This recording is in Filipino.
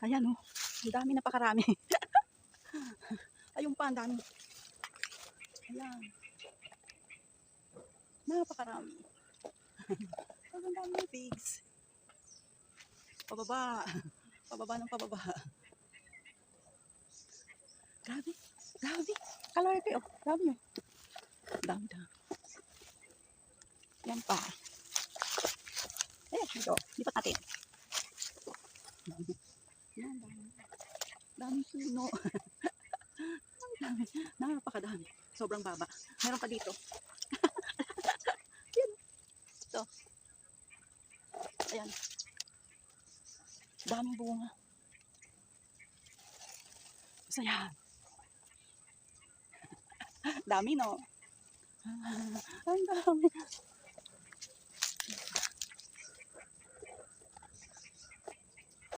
Ayan oh, ang dami, napakarami. Ayun pa, ang dami. Ayan. Napakarami. Ang dami ng pigs. Pababa. Pababa ng pababa. Grabe. Grabe. Kalorte oh. Grabe yun. Dami na. Yan pa. Ito. Lipat natin. Yan, dami. Daming puno. Dami. Napakadami. Sobrang baba. Meron pa dito. Yan. Ito. Ayan. Daming bunga. So yan. Dami no. Ang dami.